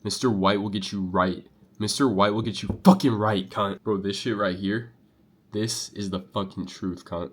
Mr. White will get you right. Mr. White will get you fucking right, cunt. Bro, this shit right here, this is the fucking truth, cunt.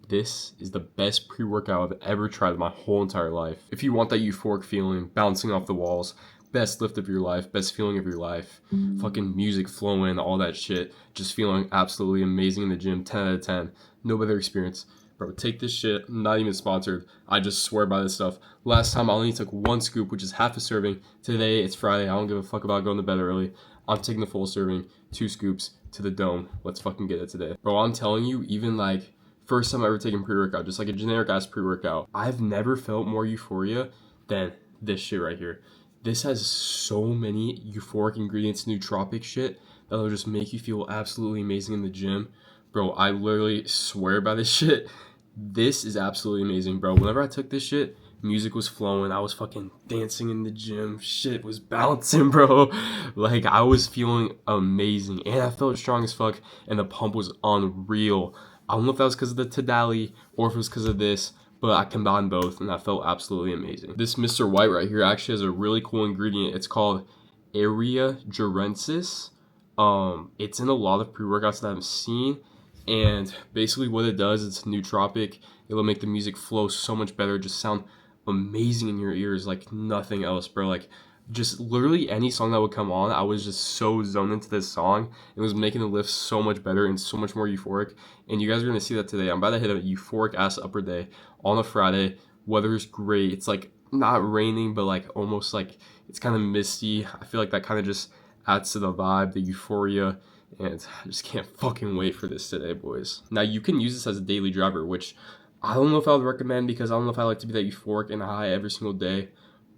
This is the best pre-workout I've ever tried in my whole entire life. If you want that euphoric feeling, bouncing off the walls, best lift of your life, best feeling of your life, fucking music flowing, all that shit, just feeling absolutely amazing in the gym, 10 out of 10. No better experience. Bro, take this shit, not even sponsored. I just swear by this stuff. Last time I only took 1 scoop, which is half a serving. Today, it's Friday. I don't give a fuck about going to bed early. I'm taking the full serving, 2 scoops to the dome. Let's fucking get it today. Bro, I'm telling you, even like, first time I ever taken pre-workout, just like a generic ass pre-workout, I've never felt more euphoria than this shit right here. This has so many euphoric ingredients, nootropic shit, that'll just make you feel absolutely amazing in the gym. Bro, I literally swear by this shit. This is absolutely amazing, bro. Whenever I took this shit, music was flowing. I was fucking dancing in the gym. Shit was bouncing, bro. Like, I was feeling amazing. And I felt strong as fuck. And the pump was unreal. I don't know if that was because of the Tadali or if it was because of this, but I combined both and I felt absolutely amazing. This Mr. White right here actually has a really cool ingredient. It's called area gerensis. It's in a lot of pre-workouts that I've seen. And basically what it does, it's nootropic. It'll make the music flow so much better, just sound amazing in your ears like nothing else, bro. Like, just literally any song that would come on, I was just so zoned into this song. It was making the lift so much better and so much more euphoric. And you guys are going to see that today. I'm about to hit a euphoric ass upper day on a Friday. Weather's great. It's like not raining, but like almost like it's kind of misty. I feel like that kind of just adds to the vibe, the euphoria. And I just can't fucking wait for this today, boys. Now, you can use this as a daily driver, which I don't know if I would recommend because I don't know if I like to be that euphoric and high every single day.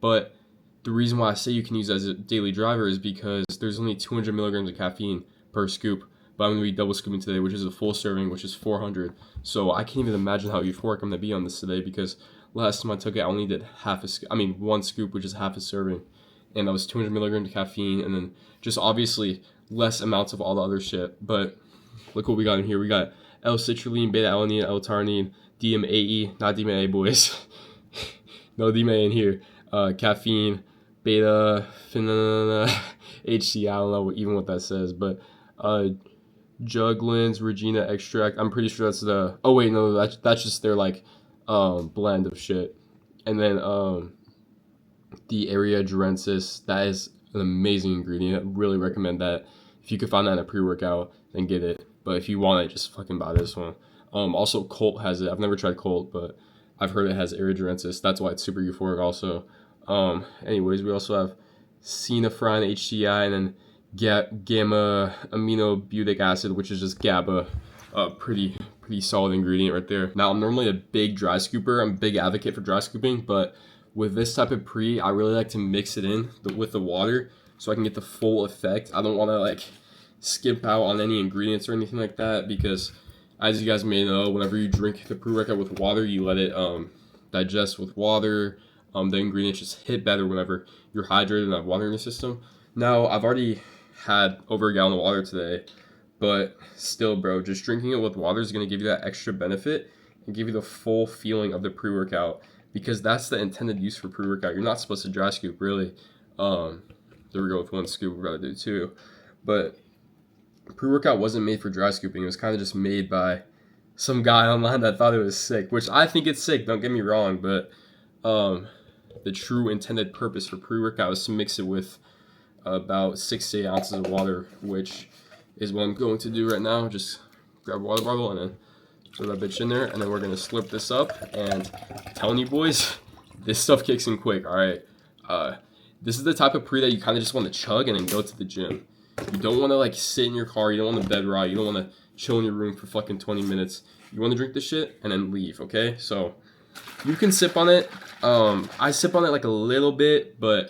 But the reason why I say you can use it as a daily driver is because there's only 200 milligrams of caffeine per scoop. But I'm going to be double scooping today, which is a full serving, which is 400. So I can't even imagine how euphoric I'm going to be on this today because last time I took it, I only did 1 scoop, which is half a serving. And that was 200 milligrams of caffeine. And then just obviously less amounts of all the other shit. But look what we got in here. We got L-citrulline, beta-alanine, L-tarnine, DMAE, not DMAA, boys. No DMAA in here. Caffeine, beta, HC, I don't know even what that says. But Juglans, Regina extract. I'm pretty sure that's the... Oh, wait, no, that's just their, like, blend of shit. And then the area gerensis, that is an amazing ingredient. I really recommend that. If you could find that in a pre-workout, then get it. But if you want it, just fucking buy this one. Also, Colt has it. I've never tried Colt, but I've heard it has area gerensis. That's why it's super euphoric also. Anyways, we also have Cinefrine, HCI, and then gamma aminobutyric acid, which is just GABA. Pretty solid ingredient right there. Now, I'm normally a big dry scooper. I'm a big advocate for dry scooping, but with this type of pre, I really like to mix it in with the water so I can get the full effect. I don't want to like skip out on any ingredients or anything like that because, as you guys may know, whenever you drink the pre-workout with water, you let it digest with water. The ingredients just hit better whenever you're hydrated and have water in your system. Now, I've already had over a gallon of water today, but still, bro, just drinking it with water is going to give you that extra benefit and give you the full feeling of the pre-workout because that's the intended use for pre-workout. You're not supposed to dry scoop, really. There we go with 1 scoop. We're about to do 2. But pre-workout wasn't made for dry scooping. It was kind of just made by some guy online that thought it was sick, which I think it's sick, don't get me wrong, but the true intended purpose for pre-workout is to mix it with about 6 to 8 ounces of water, which is what I'm going to do right now. Just grab a water bottle and then throw that bitch in there, and then we're going to slurp this up, and I'm telling you boys, this stuff kicks in quick, alright? This is the type of pre that you kind of just want to chug and then go to the gym. You don't want to like sit in your car, you don't want to bed rot, you don't want to chill in your room for fucking 20 minutes. You want to drink this shit and then leave, okay? So you can sip on it. I sip on it like a little bit, but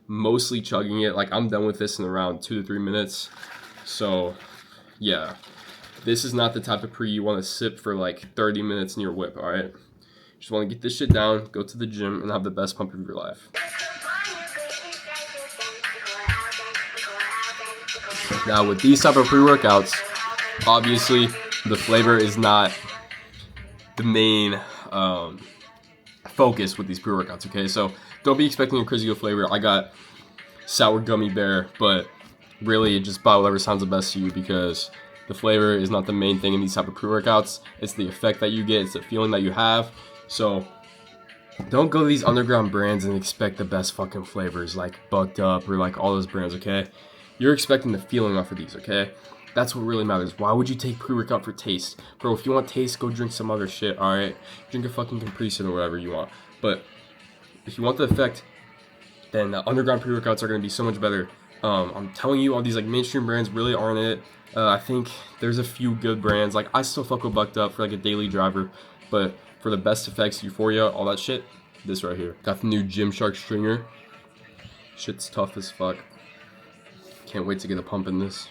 mostly chugging it. Like, I'm done with this in around 2 to 3 minutes. So yeah, this is not the type of pre you want to sip for like 30 minutes in your whip, all right? Just want to get this shit down, go to the gym, and have the best pump of your life. Now, with these type of pre-workouts, obviously the flavor is not the main focus with these pre-workouts, okay? So don't be expecting a crazy good flavor. I got sour gummy bear, but really just buy whatever sounds the best to you, because the flavor is not the main thing in these type of pre-workouts. It's the effect that you get, it's the feeling that you have. So don't go to these underground brands and expect the best fucking flavors like Bucked Up or like all those brands, okay? You're expecting the feeling off of these, okay? That's what really matters. Why would you take pre-workout for taste? Bro, if you want taste, go drink some other shit, alright? Drink a fucking Capri Sun or whatever you want. But if you want the effect, then underground pre-workouts are going to be so much better. I'm telling you, all these like mainstream brands really aren't it. I think there's a few good brands. Like I still fuck with Bucked Up for like a daily driver, but for the best effects, Euphoria, all that shit, this right here. Got the new Gymshark stringer. Shit's tough as fuck. Can't wait to get a pump in this.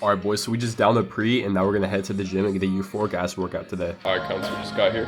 Alright boys, so we just downed the pre and now we're gonna head to the gym and get a euphoric ass workout today. Alright, come, so we just got here.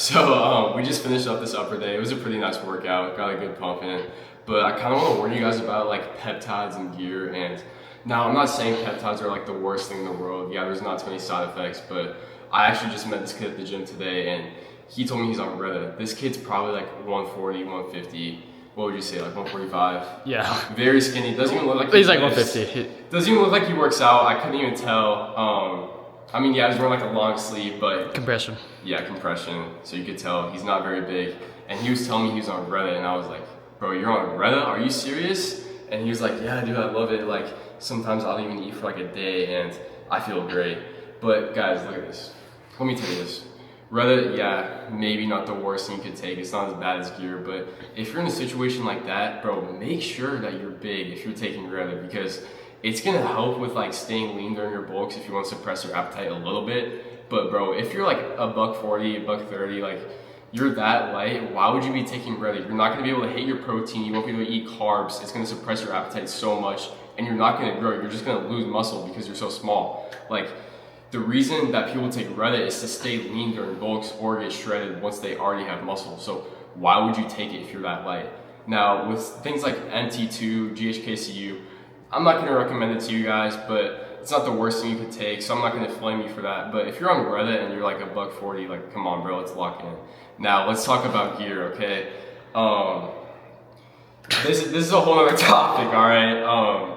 So we just finished up this upper day. It was a pretty nice workout, got a good pump in it. But I kind of want to warn you guys about like peptides and gear. And now I'm not saying peptides are like the worst thing in the world. Yeah, there's not too many side effects, but I actually just met this kid at the gym today and he told me he's on Reddit. This kid's probably like 140, 150. What would you say, like 145? Yeah. Very skinny. Doesn't even look like he's like 150. Doesn't even look like he works out. I couldn't even tell. I mean, yeah, he's wearing like a long sleeve, but compression. Yeah, compression. So you could tell he's not very big. And he was telling me he was on Reddit, and I was like, bro, you're on Reddit? Are you serious? And he was like, yeah, dude, I love it. Like, sometimes I'll even eat for like a day, and I feel great. But guys, look at this. Let me tell you this. Reddit, yeah, maybe not the worst thing you could take. It's not as bad as gear, but if you're in a situation like that, bro, make sure that you're big if you're taking Reddit, because it's gonna help with like staying lean during your bulks if you want to suppress your appetite a little bit. But bro, if you're like a $140, $130, like you're that light, why would you be taking Reddit? You're not gonna be able to hit your protein, you won't be able to eat carbs, it's gonna suppress your appetite so much, and you're not gonna grow, you're just gonna lose muscle because you're so small. Like, the reason that people take Reddit is to stay lean during bulks or get shredded once they already have muscle. So why would you take it if you're that light? Now, with things like MT2, GHKCU, I'm not gonna recommend it to you guys, but it's not the worst thing you could take, so I'm not gonna flame you for that. But if you're on Reddit and you're like $140, like come on, bro, let's lock in. Now let's talk about gear, okay? This is a whole other topic, all right?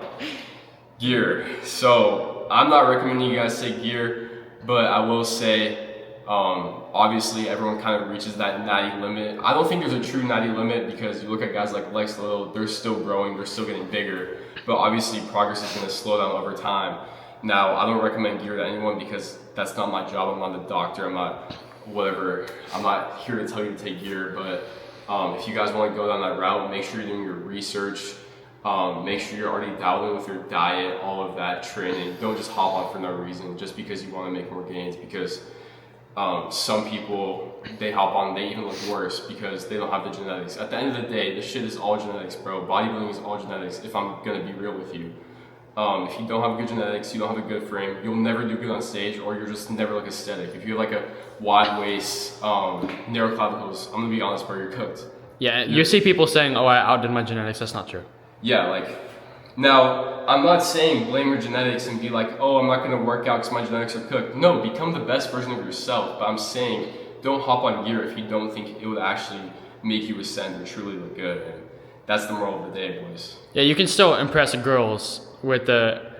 Gear. So I'm not recommending you guys take gear, but I will say, obviously everyone kind of reaches that natty limit. I don't think there's a true natty limit because you look at guys like Lex Little, they're still growing, they're still getting bigger, but obviously progress is going to slow down over time. Now, I don't recommend gear to anyone because that's not my job. I'm not the doctor, I'm not whatever. I'm not here to tell you to take gear, but if you guys want to go down that route, make sure you're doing your research. Make sure you're already dabbling with your diet, all of that training. Don't just hop on for no reason, just because you want to make more gains, because some people, they hop on, they even look worse because they don't have the genetics. At the end of the day, this shit is all genetics, bro. Bodybuilding is all genetics, if I'm gonna be real with you. If you don't have good genetics, you don't have a good frame, you'll never do good on stage, or you're just never look aesthetic. If you have like a wide waist, narrow clavicles, I'm gonna be honest, bro, you're cooked. Yeah, you see people saying, oh, I outdid my genetics. That's not true. Yeah, like, now, I'm not saying blame your genetics and be like, oh, I'm not going to work out because my genetics are cooked. No, become the best version of yourself. But I'm saying, don't hop on gear if you don't think it would actually make you ascend and truly look good. And that's the moral of the day, boys. Yeah, you can still impress girls with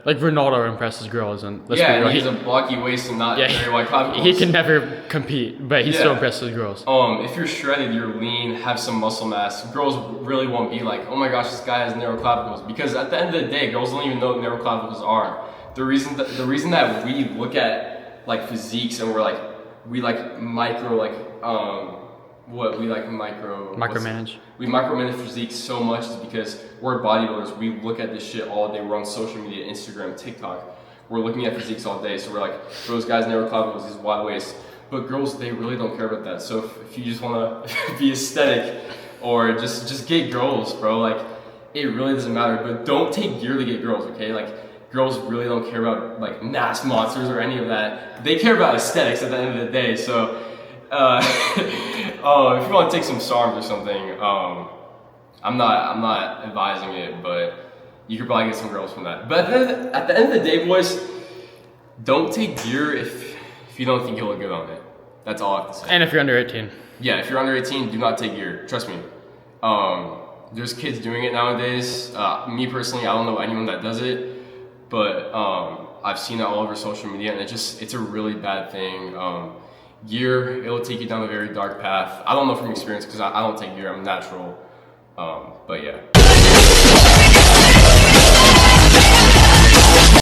like Ronaldo impresses girls, and let's be real, and he has a blocky waist and not very wide clavicles. He can never compete, but he still impresses girls. If you're shredded, you're lean, have some muscle mass, girls really won't be like, oh my gosh, this guy has narrow clavicles, because at the end of the day, girls don't even know what narrow clavicles are. The reason that we look at like physiques and we micromanage physique so much is because we're bodybuilders. We look at this shit all day. We're on social media, Instagram, TikTok. We're looking at physiques all day. So we're like, those guys narrow clavicles, these wide waists. But girls, they really don't care about that. So if you just want to be aesthetic or just get girls, bro, like it really doesn't matter. But don't take gear to get girls, okay? Like girls really don't care about like mass monsters or any of that. They care about aesthetics at the end of the day. So if you want to take some SARMs or something, I'm not advising it, but you could probably get some girls from that. But at the end of the day, boys, don't take gear if you don't think you'll look good on it. That's all I have to say. And if you're under 18. Yeah, if you're under 18, do not take gear. Trust me. There's kids doing it nowadays. Me personally, I don't know anyone that does it, but I've seen it all over social media, and it's a really bad thing. Gear, it'll take you down a very dark path. I don't know from experience because I don't take gear, I'm natural. But yeah.